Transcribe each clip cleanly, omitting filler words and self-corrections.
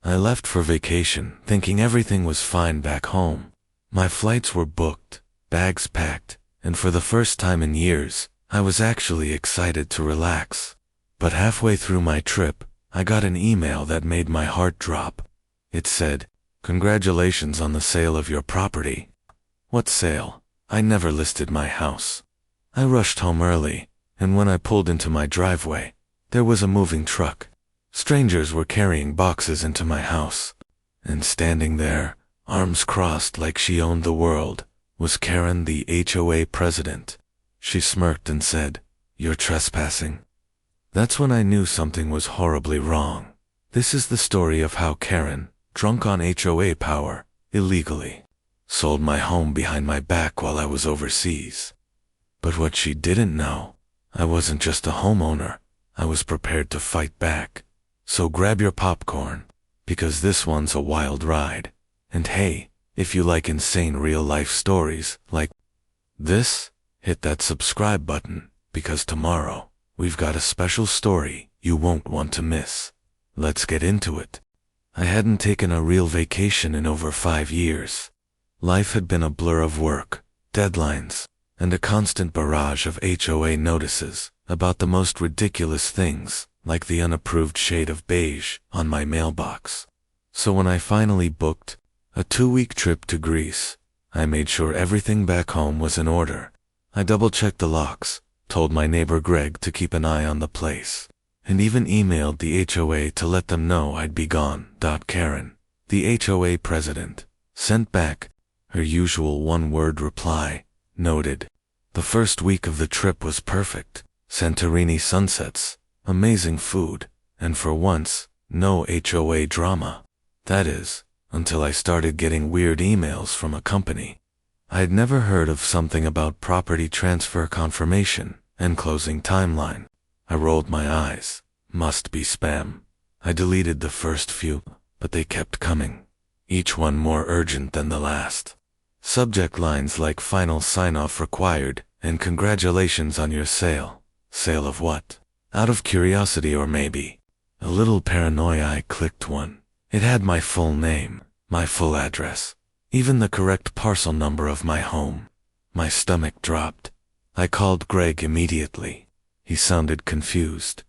I left for vacation, thinking everything was fine back home. My flights were booked, bags packed, and for the first time in years, I was actually excited to relax. But halfway through my trip, I got an email that made my heart drop. It said, "Congratulations on the sale of your property." What sale? I never listed my house. I rushed home early, and when I pulled into my driveway, there was a moving truck. Strangers were carrying boxes into my house. And standing there, arms crossed like she owned the world, was Karen, the HOA president. She smirked and said, "You're trespassing." That's when I knew something was horribly wrong. This is the story of how Karen, drunk on HOA power, illegally, sold my home behind my back while I was overseas. But what she didn't know, I wasn't just a homeowner, I was prepared to fight back. So grab your popcorn, because this one's a wild ride. And hey, if you like insane real-life stories like this, hit that subscribe button, because tomorrow, we've got a special story you won't want to miss. Let's get into it. I hadn't taken a real vacation in over 5 years. Life had been a blur of work, deadlines, and a constant barrage of HOA notices about the most ridiculous things, like the unapproved shade of beige on my mailbox. So when I finally booked a 2-week trip to Greece, I made sure everything back home was in order. I double-checked the locks, told my neighbor Greg to keep an eye on the place, and even emailed the HOA to let them know I'd be gone. Karen, the HOA president, sent back her usual one-word reply, noted, "The first week of the trip was perfect. Santorini sunsets, amazing food, and for once, no HOA drama. That is, until I started getting weird emails from a company. I'd never heard of something about property transfer confirmation and closing timeline. I rolled my eyes. Must be spam. I deleted the first few, but they kept coming, each one more urgent than the last. Subject lines like "final sign-off required" and "congratulations on your sale." Sale of what? Out of curiosity or maybe a little paranoia, I clicked one. It had my full name, my full address, even the correct parcel number of my home. My stomach dropped. I called Greg immediately. He sounded confused.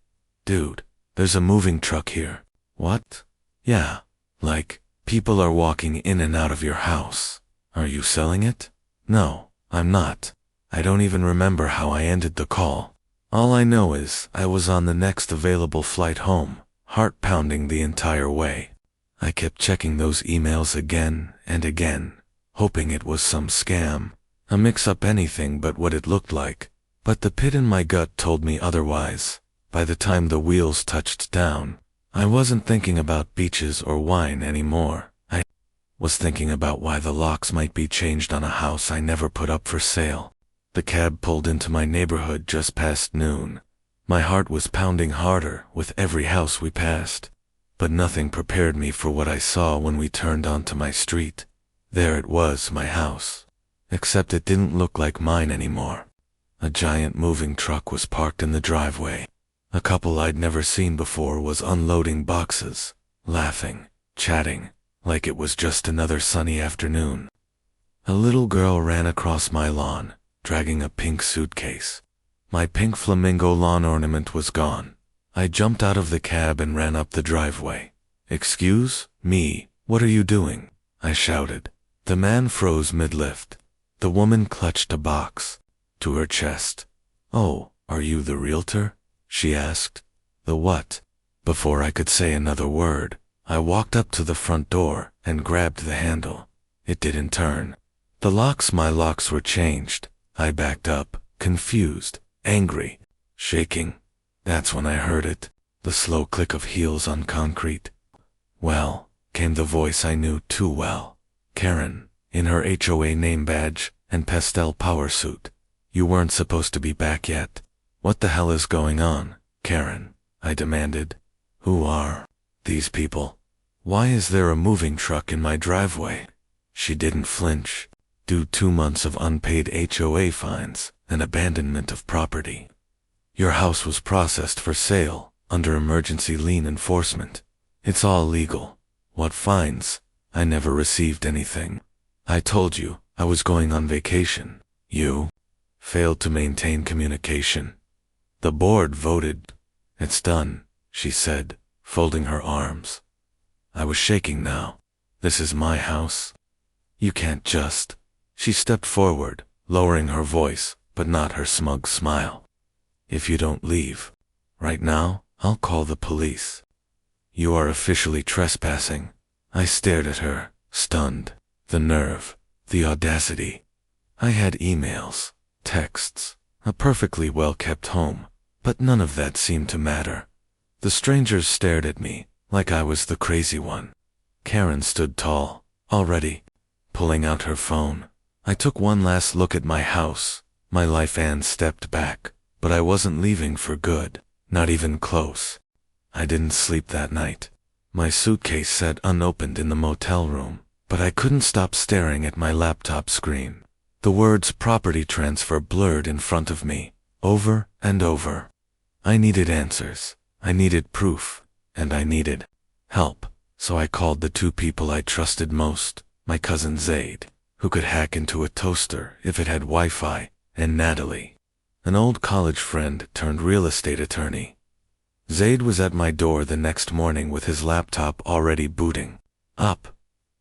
"Dude, there's a moving truck here." "What?" "Yeah, like, people are walking in and out of your house. Are you selling it?" "No, I'm not." I don't even remember how I ended the call. All I know is I was on the next available flight home, heart pounding the entire way. I kept checking those emails again and again, hoping it was some scam, a mix-up, anything but what it looked like. But the pit in my gut told me otherwise. By the time the wheels touched down, I wasn't thinking about beaches or wine anymore. I was thinking about why the locks might be changed on a house I never put up for sale. The cab pulled into my neighborhood just past noon. My heart was pounding harder with every house we passed. But nothing prepared me for what I saw when we turned onto my street. There it was, my house. Except it didn't look like mine anymore. A giant moving truck was parked in the driveway. A couple I'd never seen before was unloading boxes, laughing, chatting, like it was just another sunny afternoon. A little girl ran across my lawn, dragging a pink suitcase. My pink flamingo lawn ornament was gone. I jumped out of the cab and ran up the driveway. "Excuse me, what are you doing?" I shouted. The man froze mid-lift. The woman clutched a box to her chest. "Oh, are you the realtor?" she asked. "The what?" Before I could say another word, I walked up to the front door and grabbed the handle. It didn't turn. My locks were changed. I backed up, confused, angry, shaking. That's when I heard it, the slow click of heels on concrete. Well, came the voice I knew too well. Karen, in her HOA name badge and pastel power suit. "You weren't supposed to be back yet. What the hell is going on, Karen?" I demanded. "Who are these people? Why is there a moving truck in my driveway?" She didn't flinch. Due 2 months of unpaid HOA fines and abandonment of property. Your house was processed for sale under emergency lien enforcement. It's all legal. What fines? I never received anything. I told you I was going on vacation. You failed to maintain communication. The board voted. It's done, she said, folding her arms. I was shaking now. This is my house. You can't just. She stepped forward, lowering her voice, but not her smug smile. If you don't leave right now, I'll call the police. You are officially trespassing. I stared at her, stunned. The nerve, the audacity. I had emails, texts, a perfectly well-kept home, but none of that seemed to matter. The strangers stared at me, like I was the crazy one. Karen stood tall, already, pulling out her phone. I took one last look at my house, my life, and stepped back, but I wasn't leaving for good, not even close. I didn't sleep that night. My suitcase sat unopened in the motel room, but I couldn't stop staring at my laptop screen. The words property transfer blurred in front of me, over and over. I needed answers, I needed proof, and I needed help, so I called the two people I trusted most, my cousin Zaid, who could hack into a toaster if it had Wi-Fi, and Natalie, an old college friend turned real estate attorney. Zaid was at my door the next morning with his laptop already booting up.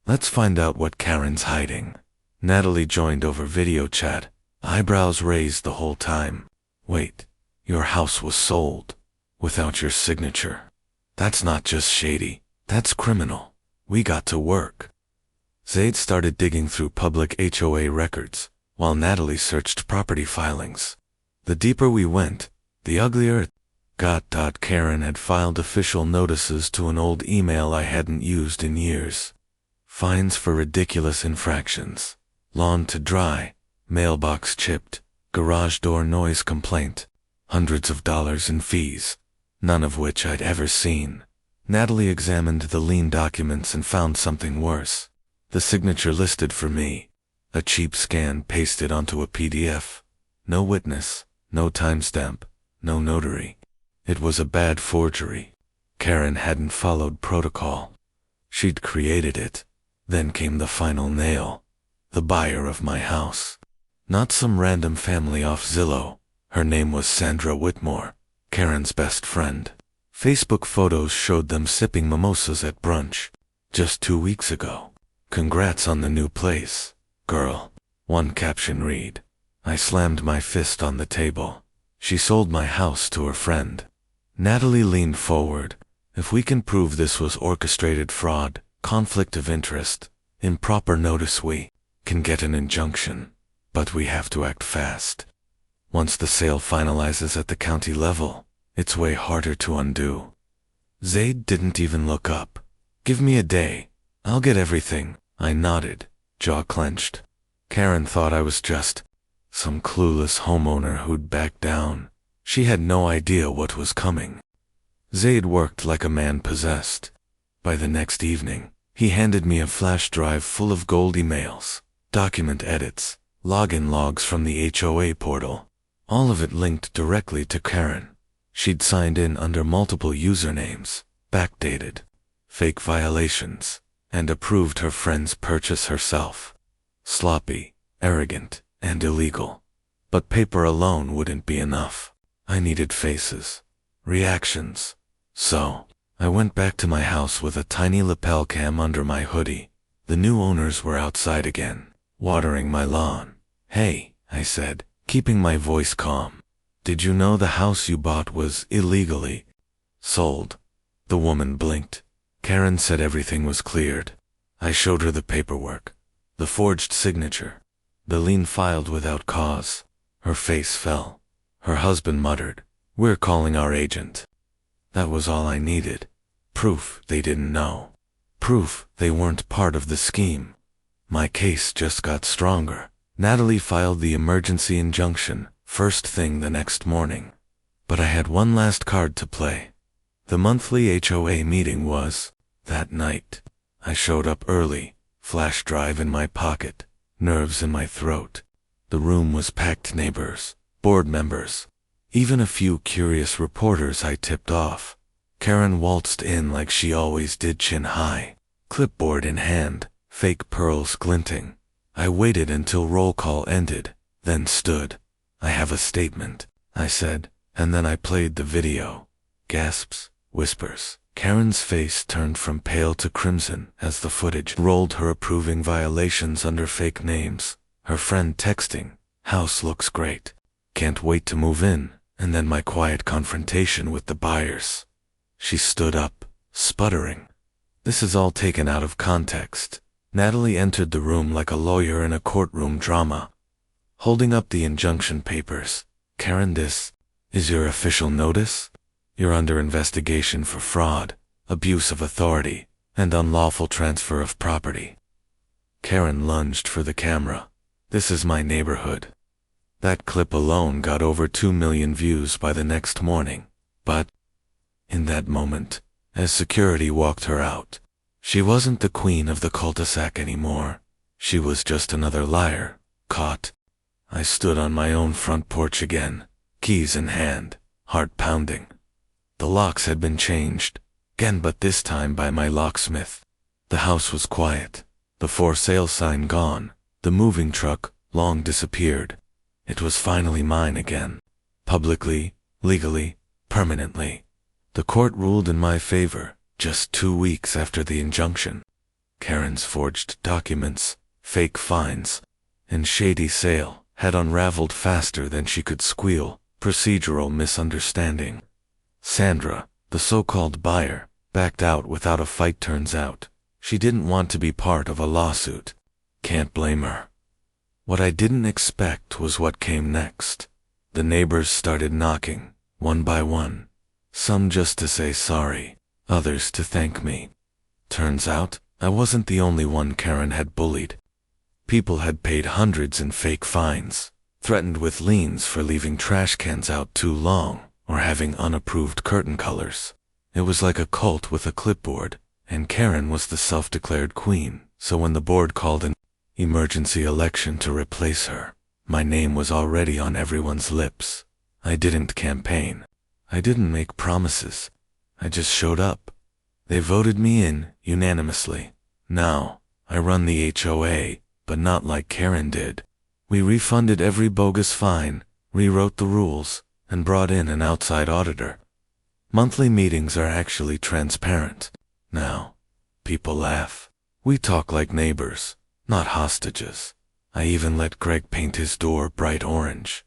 Let's find out what Karen's hiding. Natalie joined over video chat, eyebrows raised the whole time. Wait, your house was sold without your signature. That's not just shady, that's criminal. We got to work. Zaid started digging through public HOA records, while Natalie searched property filings. The deeper we went, the uglier it got. Karen had filed official notices to an old email I hadn't used in years. Fines for ridiculous infractions. Lawn to dry, mailbox chipped, garage door noise complaint, hundreds of dollars in fees, none of which I'd ever seen. Natalie examined the lien documents and found something worse. The signature listed for me. A cheap scan pasted onto a PDF. No witness, no timestamp, no notary. It was a bad forgery. Karen hadn't followed protocol. She'd created it. Then came the final nail. The buyer of my house. Not some random family off Zillow. Her name was Sandra Whitmore, Karen's best friend. Facebook photos showed them sipping mimosas at brunch. Just 2 weeks ago. Congrats on the new place, girl. One caption read. I slammed my fist on the table. She sold my house to her friend. Natalie leaned forward. If we can prove this was orchestrated fraud, conflict of interest, improper notice, we can get an injunction. But we have to act fast. Once the sale finalizes at the county level, it's way harder to undo. Zaid didn't even look up. Give me a day. I'll get everything. I nodded, jaw clenched. Karen thought I was just some clueless homeowner who'd back down. She had no idea what was coming. Zaid worked like a man possessed. By the next evening, he handed me a flash drive full of gold emails, document edits, login logs from the HOA portal. All of it linked directly to Karen. She'd signed in under multiple usernames, backdated, fake violations, and approved her friend's purchase herself. Sloppy, arrogant, and illegal. But paper alone wouldn't be enough. I needed faces, reactions. So, I went back to my house with a tiny lapel cam under my hoodie. The new owners were outside again, watering my lawn. Hey, I said, keeping my voice calm. Did you know the house you bought was illegally sold? The woman blinked. Karen said everything was cleared. I showed her the paperwork, the forged signature, the lien filed without cause. Her face fell. Her husband muttered, "We're calling our agent." That was all I needed. Proof they didn't know. Proof they weren't part of the scheme. My case just got stronger. Natalie filed the emergency injunction first thing the next morning. But I had one last card to play. The monthly HOA meeting was that night. I showed up early, flash drive in my pocket, nerves in my throat. The room was packed. Neighbors, board members, even a few curious reporters I tipped off. Karen waltzed in like she always did, chin high, clipboard in hand, fake pearls glinting. I waited until roll call ended, then stood. "I have a statement," I said, and then I played the video. Gasps, whispers. Karen's face turned from pale to crimson as the footage rolled, her approving violations under fake names, her friend texting, "House looks great. Can't wait to move in," and then my quiet confrontation with the buyers. She stood up, sputtering. This is all taken out of context. Natalie entered the room like a lawyer in a courtroom drama, holding up the injunction papers. "Karen, this is your official notice. You're under investigation for fraud, abuse of authority, and unlawful transfer of property." Karen lunged for the camera. "This is my neighborhood." That clip alone got over 2 million views by the next morning. But in that moment, as security walked her out, she wasn't the queen of the cul-de-sac anymore. She was just another liar, caught. I stood on my own front porch again, keys in hand, heart pounding. The locks had been changed, again, but this time by my locksmith. The house was quiet, the for sale sign gone, the moving truck long disappeared. It was finally mine again. Publicly, legally, permanently. The court ruled in my favor, just 2 weeks after the injunction. Karen's forged documents, fake fines, and shady sale had unraveled faster than she could squeal. Procedural misunderstanding. Sandra, the so-called buyer, backed out without a fight, turns out. She didn't want to be part of a lawsuit. Can't blame her. What I didn't expect was what came next. The neighbors started knocking, one by one. Some just to say sorry, others to thank me. Turns out, I wasn't the only one Karen had bullied. People had paid hundreds in fake fines, threatened with liens for leaving trash cans out too long, or having unapproved curtain colors. It was like a cult with a clipboard, and Karen was the self-declared queen, so when the board called an emergency election to replace her, my name was already on everyone's lips. I didn't campaign. I didn't make promises. I just showed up. They voted me in, unanimously. Now, I run the HOA, but not like Karen did. We refunded every bogus fine, rewrote the rules, and brought in an outside auditor. Monthly meetings are actually transparent. Now, people laugh. We talk like neighbors, not hostages. I even let Greg paint his door bright orange.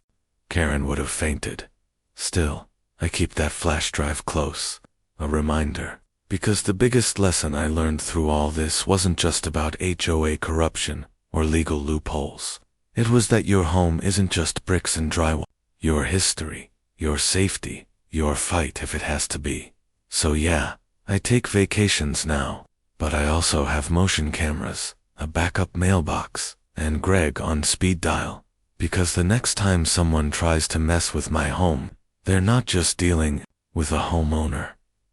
Karen would have fainted. Still, I keep that flash drive close, a reminder. Because the biggest lesson I learned through all this wasn't just about HOA corruption or legal loopholes. It was that your home isn't just bricks and drywall. Your history, your safety, your fight if it has to be. So yeah, I take vacations now, but I also have motion cameras, a backup mailbox, and Greg on speed dial. Because the next time someone tries to mess with my home, they're not just dealing with a homeowner.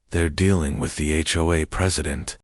They're dealing with the HOA president.